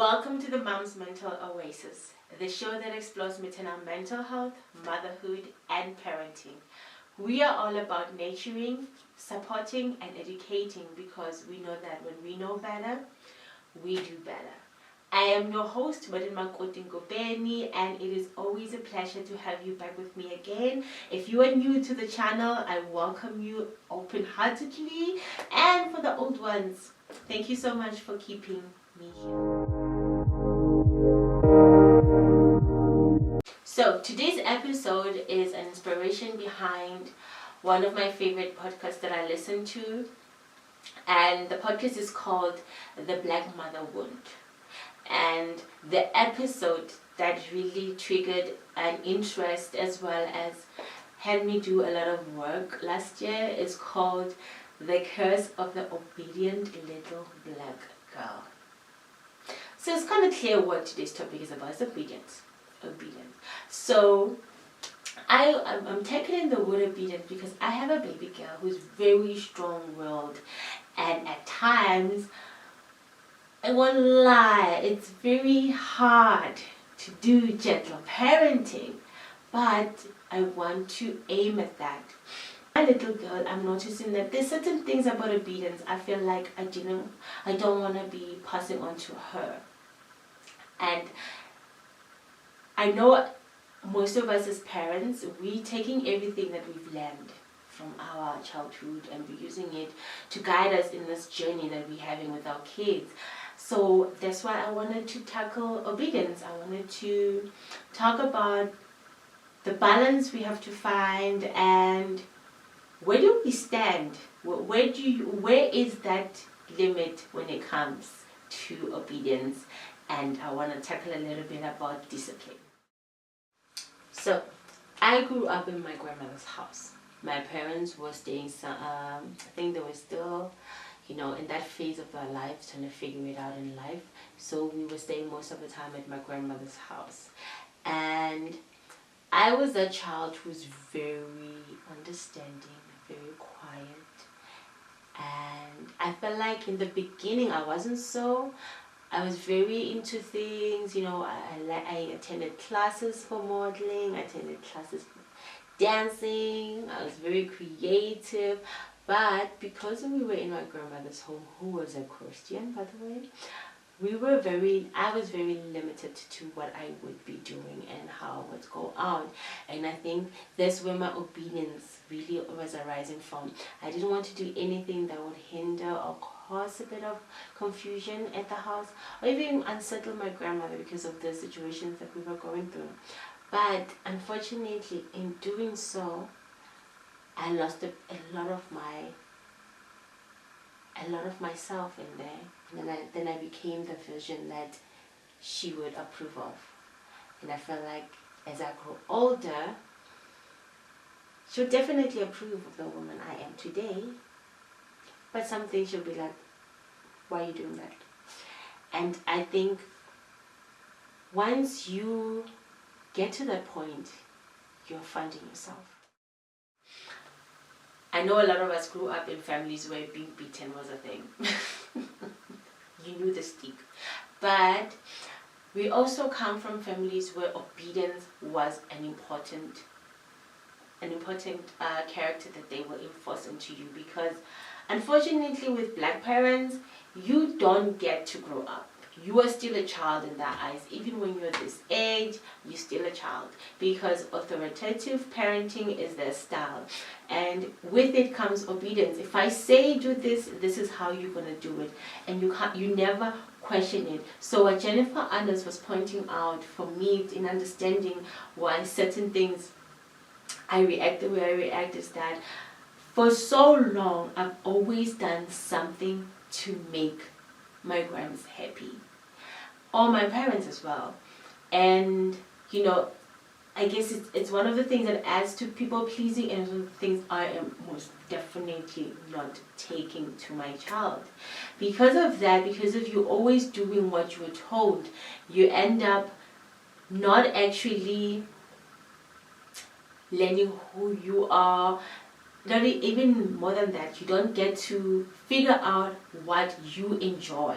Welcome to the Mom's Mental Oasis, the show that explores maternal mental health, motherhood, and parenting. We are all about nurturing, supporting, and educating because we know that when we know better, we do better. I am your host, Makoti Ngobeni, and it is always a pleasure to have you back with me again. If you are new to the channel, I welcome you open-heartedly. And for the old ones, thank you so much for keeping me here. So today's episode is an inspiration behind one of my favorite podcasts that I listen to, and the podcast is called The Black Mother Wound. And the episode that really triggered an interest as well as had me do a lot of work last year is called The Curse of the Obedient Little Black Girl. So it's kind of clear what today's topic is about. It's obedience. So I'm tackling the word obedience because I have a baby girl who's very strong-willed, and at times, I won't lie, it's very hard to do gentle parenting, but I want to aim at that. My little girl, I'm noticing that there's certain things about obedience I feel like I don't want to be passing on to her. And I know most of us as parents, we're taking everything that we've learned from our childhood and we're using it to guide us in this journey that we're having with our kids. So that's why I wanted to tackle obedience. I wanted to talk about the balance we have to find and where do we stand? Where is that limit when it comes to obedience? And I want to tackle a little bit about discipline. So, I grew up in my grandmother's house. My parents were staying, I think they were still, in that phase of their lives, trying to figure it out in life. So we were staying most of the time at my grandmother's house. And I was a child who was very understanding, very quiet. And I felt like in the beginning I wasn't so. I was very into things, I attended classes for modeling, I attended classes for dancing, I was very creative, but because we were in my grandmother's home, who was a Christian, by the way, I was very limited to what I would be doing and how I would go out. And I think that's where my obedience really was arising from. I didn't want to do anything that would hinder or cause a bit of confusion at the house or even unsettle my grandmother because of the situations that we were going through. But unfortunately, in doing so, I lost a lot of myself in there, and then I became the version that she would approve of. And I felt like as I grew older, she'll definitely approve of the woman I am today, but some things she'll be like, why are you doing that? And I think once you get to that point, you're finding yourself. I know a lot of us grew up in families where being beaten was a thing. You knew the stick. But we also come from families where obedience was an important character that they will enforce into you, because unfortunately with black parents, you don't get to grow up. You are still a child in their eyes. Even when you're this age, you're still a child, because authoritative parenting is their style, and with it comes obedience. If I say do this, this is how you're gonna do it, and you never question it. So what Jennifer Anders was pointing out for me in understanding why certain things I react the way I react is that for so long I've always done something to make my grams happy, or my parents as well. And I guess it's one of the things that adds to people pleasing, and one of the things I am most definitely not taking to my child. Because of that, because of you always doing what you were told, you end up not actually learning who you are. Not even more than that, you don't get to figure out what you enjoy.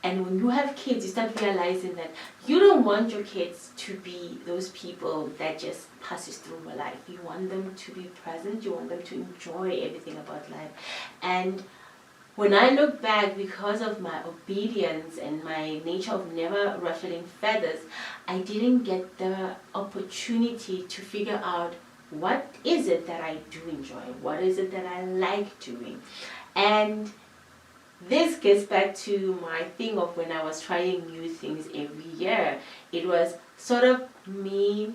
And when you have kids, you start realizing that you don't want your kids to be those people that just passes through your life. You want them to be present. You want them to enjoy everything about life. And when I look back, because of my obedience and my nature of never ruffling feathers, I didn't get the opportunity to figure out what is it that I do enjoy, what is it that I like doing. And this gets back to my thing of when I was trying new things every year. It was sort of me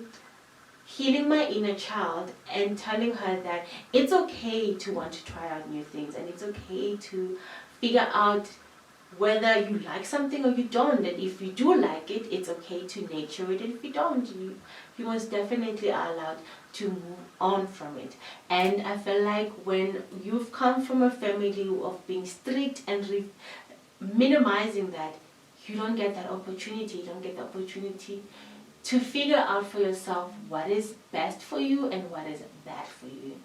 healing my inner child and telling her that it's okay to want to try out new things, and it's okay to figure out whether you like something or you don't. And if you do like it, it's okay to nurture it, and if you don't, you most definitely are allowed to move on from it. And I feel like when you've come from a family of being strict and minimizing that, you don't get that opportunity. You don't get the opportunity to figure out for yourself what is best for you and what is bad for you.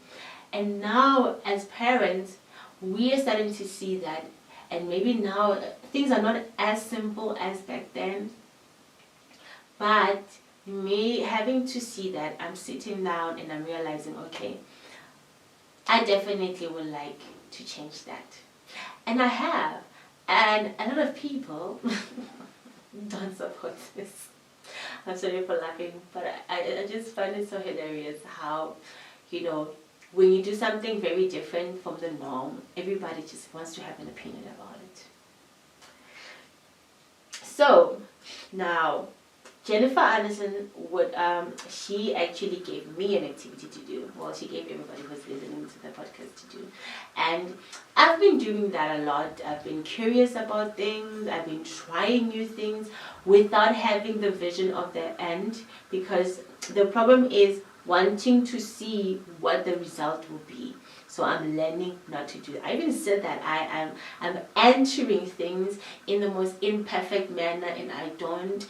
And now, as parents, we are starting to see that, and maybe now things are not as simple as back then, but me having to see that, I'm sitting down and I'm realizing, okay, I definitely would like to change that. And I have. And a lot of people don't support this. I'm sorry for laughing, but I just find it so hilarious how, when you do something very different from the norm, everybody just wants to have an opinion about it. So, now, Jennifer Anderson she actually gave me an activity to do. Well, she gave everybody who's listening to the podcast to do. And I've been doing that a lot. I've been curious about things. I've been trying new things without having the vision of the end, because the problem is wanting to see what the result will be. So I'm learning not to do that. I even said that I'm entering things in the most imperfect manner, and I don't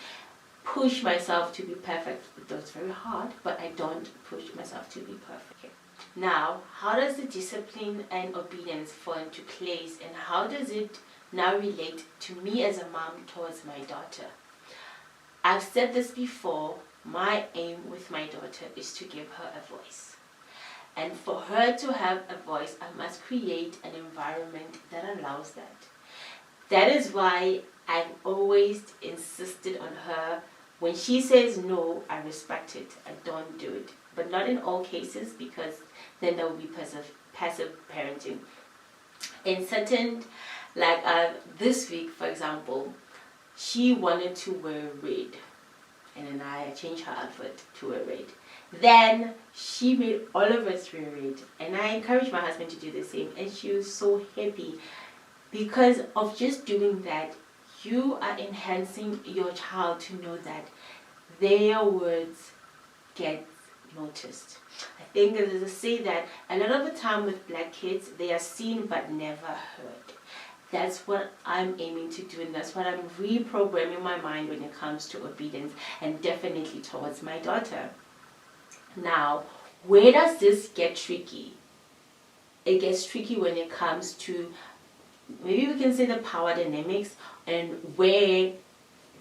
push myself to be perfect. It's very hard, but I don't push myself to be perfect. Okay. Now, how does the discipline and obedience fall into place, and how does it now relate to me as a mom towards my daughter? I've said this before, my aim with my daughter is to give her a voice. And for her to have a voice, I must create an environment that allows that. That is why I've always insisted on her. When she says no, I respect it. I don't do it. But not in all cases, because then there will be passive parenting. In certain, like this week, for example, she wanted to wear red. And then I changed her outfit to wear red. Then she made all of us wear red. And I encouraged my husband to do the same. And she was so happy. Because of just doing that, you are enhancing your child to know that their words get noticed. I think there's a say that a lot of the time with black kids, they are seen but never heard. That's what I'm aiming to do, and that's what I'm reprogramming my mind when it comes to obedience, and definitely towards my daughter. Now, where does this get tricky? It gets tricky when it comes to, maybe we can say, the power dynamics and where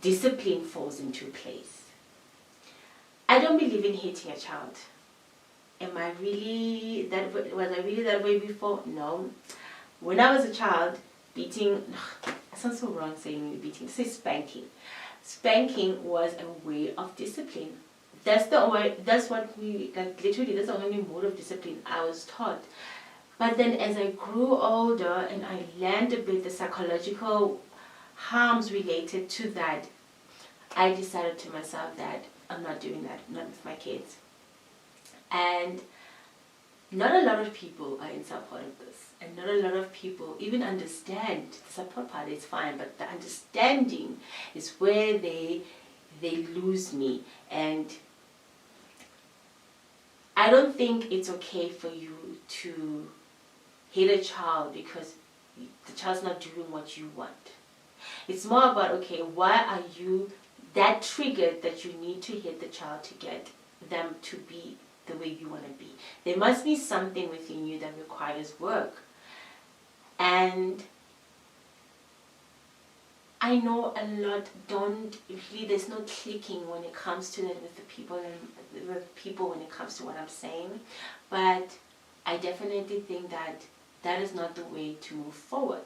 discipline falls into place. I don't believe in hitting a child. Was I really that way before? No. When I was a child, beating, it sounds so wrong saying beating, say spanking. Spanking was a way of discipline. That's the only mode of discipline I was taught. But then as I grew older and I learned a bit the psychological harms related to that, I decided to myself that I'm not doing that, not with my kids. And not a lot of people are in support of this. And not a lot of people even understand. The support part is fine, but the understanding is where they lose me. And I don't think it's okay for you to hit a child because the child's not doing what you want. It's more about, okay, why are you that triggered that you need to hit the child to get them to be the way you want to be? There must be something within you that requires work. And I know a lot don't really, there's no clicking when it comes to that with the people and with people when it comes to what I'm saying, but I definitely think that that is not the way to move forward.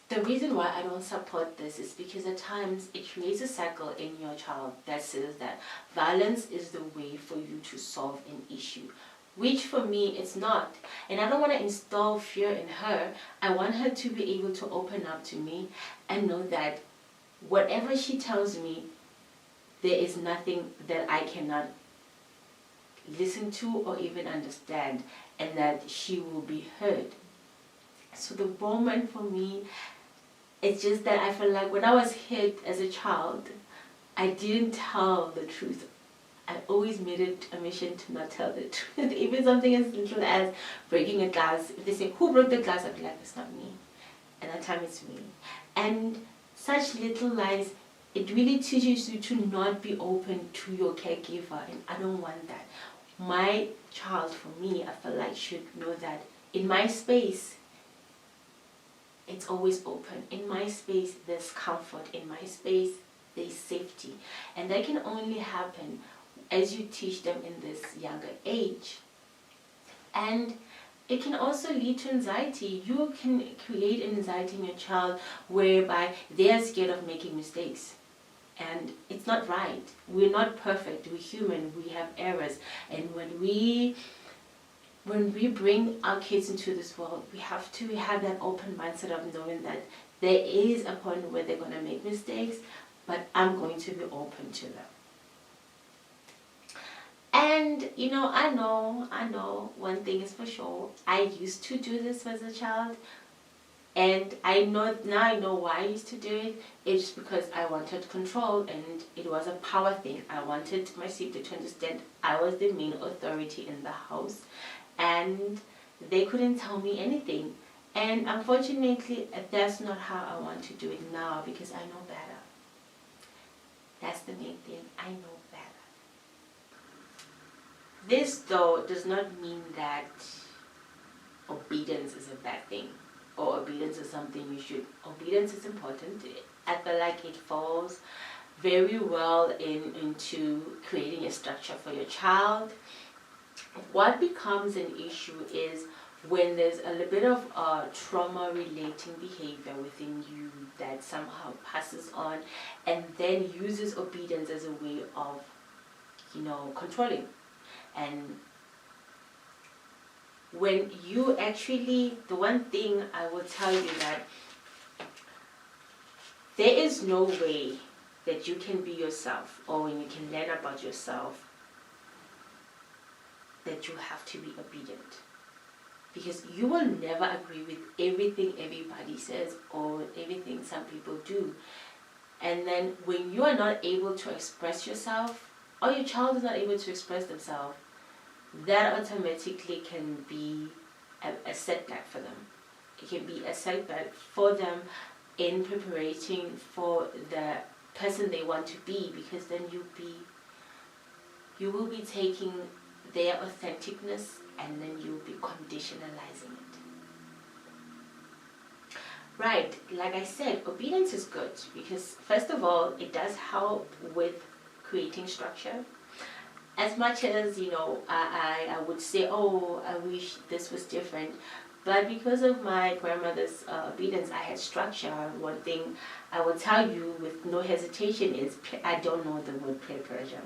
The reason why I don't support this is because at times it creates a cycle in your child that says that violence is the way for you to solve an issue, which for me it's not. And I don't want to install fear in her. I want her to be able to open up to me and know that whatever she tells me, there is nothing that I cannot listen to or even understand, and that she will be heard. So the moment for me, it's just that I feel like when I was hit as a child, I didn't tell the truth. I always made it a mission to not tell the truth. Even something as little as breaking a glass. If they say, who broke the glass? I'd be like, it's not me. And that time it's me. And such little lies, it really teaches you to not be open to your caregiver. And I don't want that. My child, for me, I feel like should know that in my space, it's always open. In my space, there's comfort. In my space, there's safety. And that can only happen as you teach them in this younger age. And it can also lead to anxiety. You can create anxiety in your child whereby they are scared of making mistakes. And it's not right. We're not perfect. We're human. We have errors. And when we bring our kids into this world, we have to have that open mindset of knowing that there is a point where they're going to make mistakes, but I'm going to be open to them. And, I know, one thing is for sure. I used to do this as a child. And I know why I used to do it. It's because I wanted control, and it was a power thing. I wanted my sibling to understand I was the main authority in the house, and they couldn't tell me anything. And unfortunately, that's not how I want to do it now, because I know better. That's the main thing. I know better. This, though, does not mean that obedience is a bad thing, or obedience is something you should. Obedience is important. I feel like it falls very well into creating a structure for your child. What becomes an issue is when there's a little bit of trauma-relating behavior within you that somehow passes on and then uses obedience as a way of, controlling. And when you actually, the one thing I will tell you that there is no way that you can be yourself, or when you can learn about yourself, that you have to be obedient. Because you will never agree with everything everybody says or everything some people do. And then when you are not able to express yourself, or your child is not able to express themselves, that automatically can be a setback for them. It can be a setback for them in preparing for the person they want to be, because then you will be taking their authenticness and then you'll be conditionalizing it. Right, like I said, obedience is good because first of all, it does help with creating structure. As much as, I would say, oh, I wish this was different. But because of my grandmother's obedience, I had structure. One thing I will tell you with no hesitation is I don't know the word peer pressure.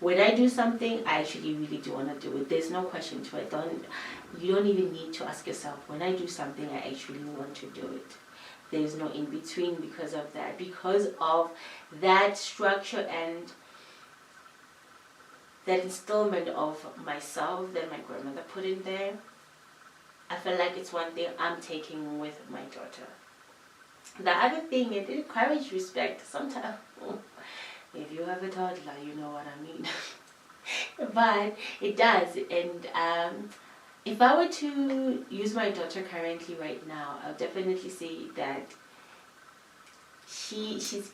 When I do something, I actually really do want to do it. There's no question to it. You don't even need to ask yourself, when I do something, I actually want to do it. There's no in between because of that. Because of that structure and that installment of myself that my grandmother put in there, I feel like it's one thing I'm taking with my daughter. The other thing, it encourages respect. Sometimes, if you have a toddler, you know what I mean. But it does. And if I were to use my daughter currently right now, I'll definitely say that she's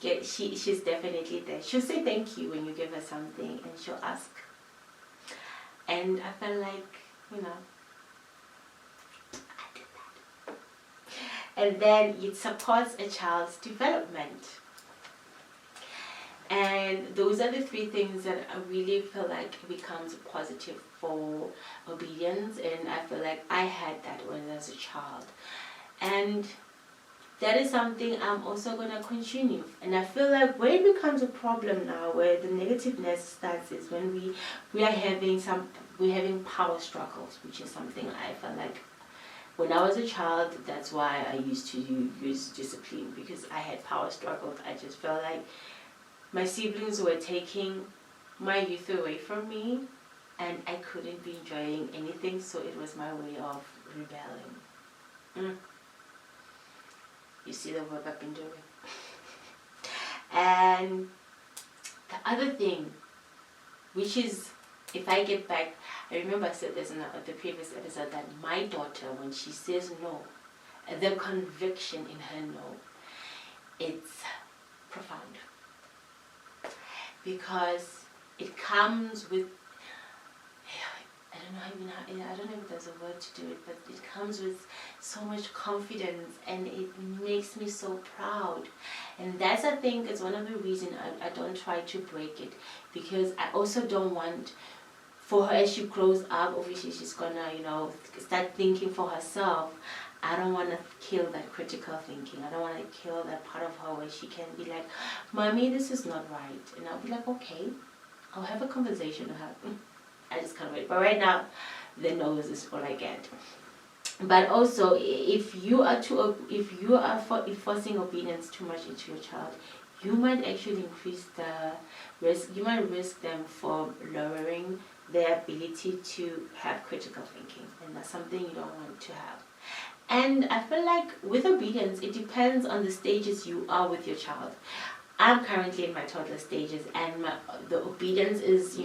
definitely there. She'll say thank you when you give her something, and she'll ask. And I felt like, I did that. and then it supports a child's development. And those are the three things that I really feel like becomes positive for obedience, and I feel like I had that when I was a child. And that is something I'm also going to continue. And I feel like where it becomes a problem now, where the negativeness starts, is when we're having power struggles, which is something I feel like when I was a child, that's why I used to use discipline, because I had power struggles. I just felt like my siblings were taking my youth away from me, and I couldn't be enjoying anything, so it was my way of rebelling. You see the work I've been doing. And the other thing, which is, if I get back, I remember I said this in the previous episode, that my daughter, when she says no, the conviction in her no, it's profound. Because it comes with, I don't know if there's a word to do it, but it comes with so much confidence, and it makes me so proud. And that's, I think, is one of the reasons I don't try to break it, because I also don't want for her, as she grows up, obviously she's gonna, start thinking for herself. I don't want to kill that critical thinking. I don't want to kill that part of her where she can be like, Mommy, this is not right. And I'll be like, okay, I'll have a conversation with her. I just can't wait. But right now, the nose is all I get. But also, if you are forcing obedience too much into your child, you might actually increase the risk. You might risk them for lowering their ability to have critical thinking, and that's something you don't want to have. And I feel like with obedience, it depends on the stages you are with your child. I'm currently in my toddler stages, and the obedience is,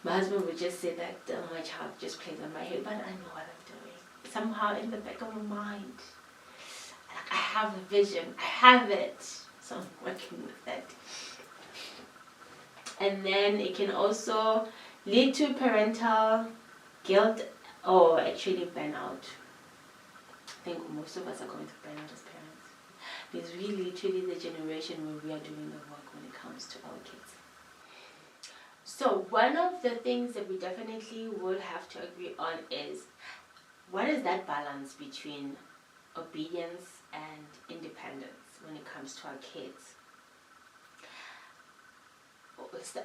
my husband would just say that my child just plays on my head, but I know what I'm doing. Somehow in the back of my mind, like, I have a vision, I have it, so I'm working with it. And then it can also lead to parental guilt, or actually burnout. I think most of us are going through burnout as parents, because we literally the generation where we are doing the work when it comes to our kids. So one of the things that we definitely would have to agree on is, what is that balance between obedience and independence when it comes to our kids?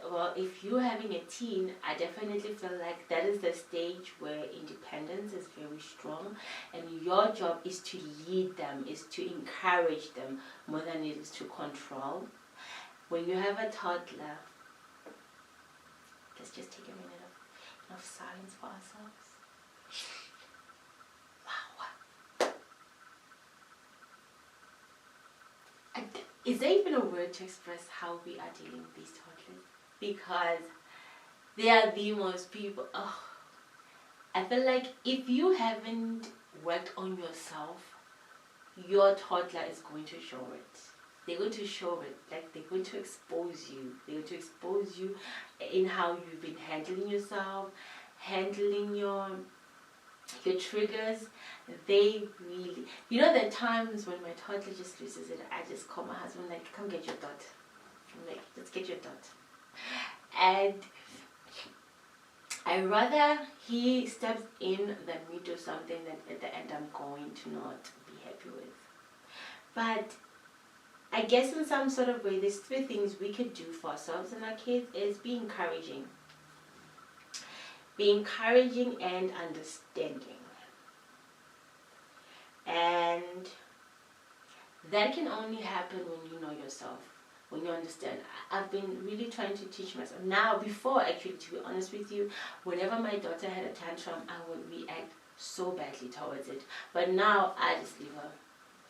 Well, if you're having a teen, I definitely feel like that is the stage where independence is very strong, and your job is to lead them, is to encourage them more than it is to control. When you have a toddler, let's just take a minute of silence for ourselves. Wow. Is there even a word to express how we are dealing with these toddlers? Because they are the most people. I feel like if you haven't worked on yourself, your toddler is going to show it. They're going to show it. Like, they're going to expose you. They're going to expose you in how you've been handling yourself, handling your triggers. They really, there are times when my toddler just loses it. I just call my husband, like, come get your dot. I'm like, let's get your dot. And I rather he steps in than me do something that at the end I'm going to not be happy with. But I guess in some sort of way, there's three things we could do for ourselves and our kids is be encouraging. Be encouraging and understanding. And that can only happen when you know yourself, when you understand. I've been really trying to teach myself. Now, before, actually, to be honest with you, whenever my daughter had a tantrum, I would react so badly towards it. But now, I just leave her.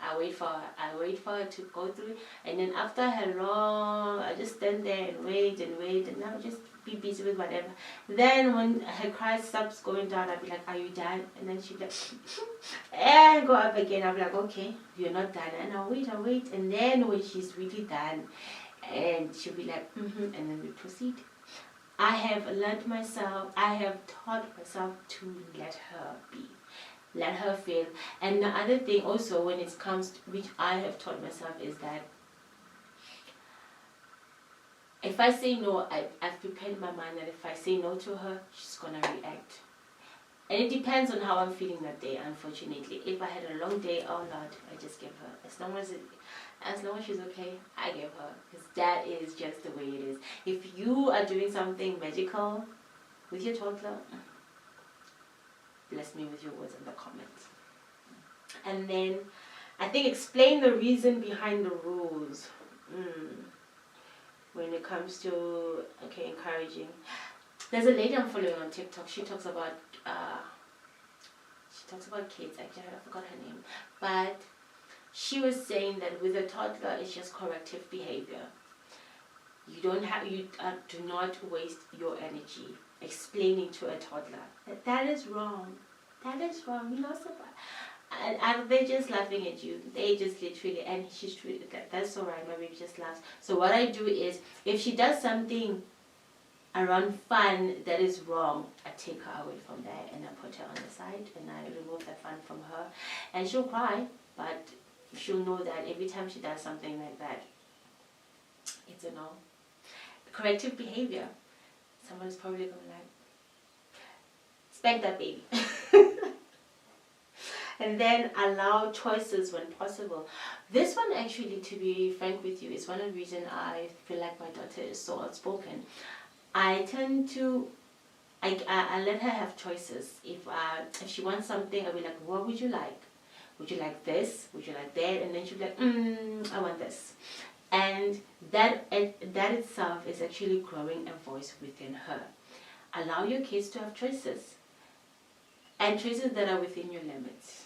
I wait for her to go through, and then after her long, I just stand there and wait, and I'll just be busy with whatever. Then when her cry stops going down, I'll be like, are you done? And then she'll be like, and go up again. I'll be like, okay, you're not done. And I'll wait. And then when she's really done, and she'll be like, and then we proceed. I have taught myself to let her be. Let her feel. And the other thing also, when it comes to, which I have taught myself, is that if I say no, I've prepared my mind that if I say no to her, she's gonna react. And it depends on how I'm feeling that day, unfortunately. If I had a long day, oh Lord, I just give her. As long as she's okay, I give her. Because that is just the way it is. If you are doing something magical with your toddler, bless me with your words in the comments. And then, I think explain the reason behind the rules. When it comes to, encouraging. There's a lady I'm following on TikTok. She talks about kids. Actually, I forgot her name. But she was saying that with a toddler, it's just corrective behavior. You do not waste your energy explaining to a toddler that is wrong. That is wrong. You're not supposed. And they're just laughing at you. They just literally, and she's true. That's alright. My baby just laughs. So what I do is, if she does something around fun that is wrong, I take her away from there and I put her on the side and I remove that fun from her, and she'll cry, but she'll know that every time she does something like that, it's a no. Corrective behavior. Someone's probably going to spank that baby. And then allow choices when possible. This one, actually, to be frank with you, is one of the reasons I feel like my daughter is so outspoken. I tend to, I let her have choices. If she wants something, I'll be like, what would you like? Would you like this? Would you like that? And then she'll be like, I want this. And that itself is actually growing a voice within her. Allow your kids to have choices. And choices that are within your limits.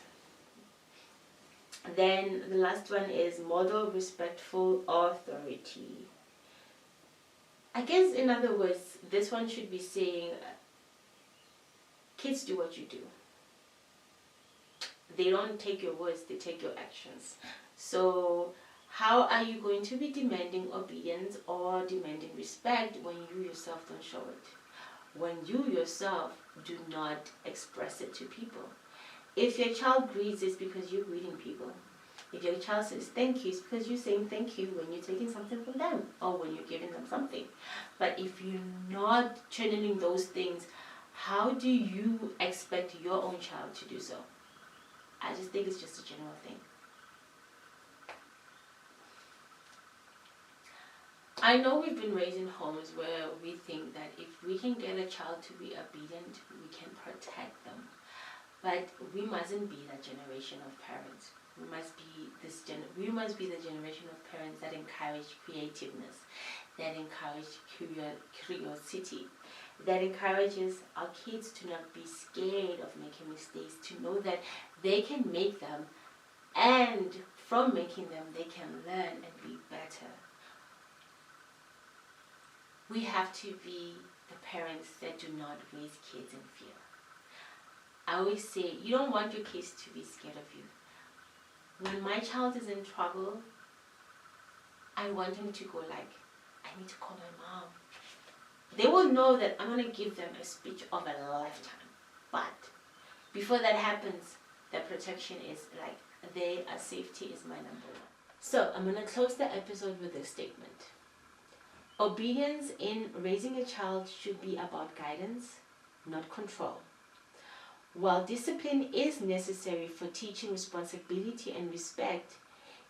Then the last one is model respectful authority. I guess, in other words, this one should be saying, kids do what you do. They don't take your words, they take your actions. So how are you going to be demanding obedience or demanding respect when you yourself don't show it? When you yourself do not express it to people? If your child greets, it's because you're greeting people. If your child says thank you, it's because you're saying thank you when you're taking something from them or when you're giving them something. But if you're not channeling those things, how do you expect your own child to do so? I just think it's just a general thing. I know we've been raised in homes where we think that if we can get a child to be obedient, we can protect them. But we mustn't be that generation of parents. We must be the generation of parents that encourage creativeness, that encourage curiosity, that encourages our kids to not be scared of making mistakes, to know that they can make them, and from making them, they can learn and be better. We have to be the parents that do not raise kids in fear. I always say, you don't want your kids to be scared of you. When my child is in trouble, I want him to go like, I need to call my mom. They will know that I'm going to give them a speech of a lifetime. But before that happens, the protection is like, safety is my number one. So I'm going to close the episode with this statement. Obedience in raising a child should be about guidance, not control. While discipline is necessary for teaching responsibility and respect,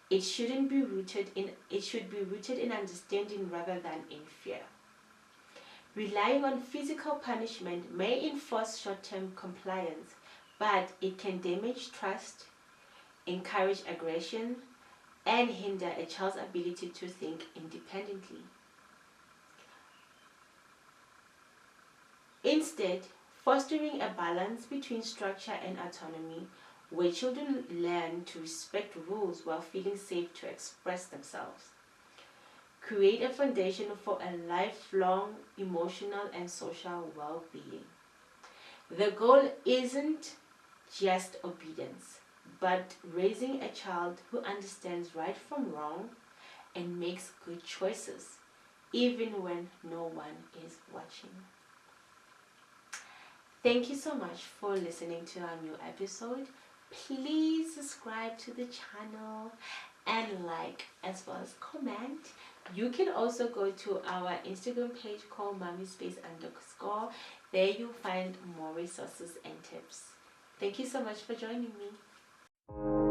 it should be rooted in understanding rather than in fear. Relying on physical punishment may enforce short-term compliance, but it can damage trust, encourage aggression, and hinder a child's ability to think independently. Instead, fostering a balance between structure and autonomy, where children learn to respect rules while feeling safe to express themselves. Create a foundation for a lifelong emotional and social well-being. The goal isn't just obedience, but raising a child who understands right from wrong and makes good choices, even when no one is watching. Thank you so much for listening to our new episode. Please subscribe to the channel and like as well as comment. You can also go to our Instagram page called mommyspace_. There you'll find more resources and tips. Thank you so much for joining me.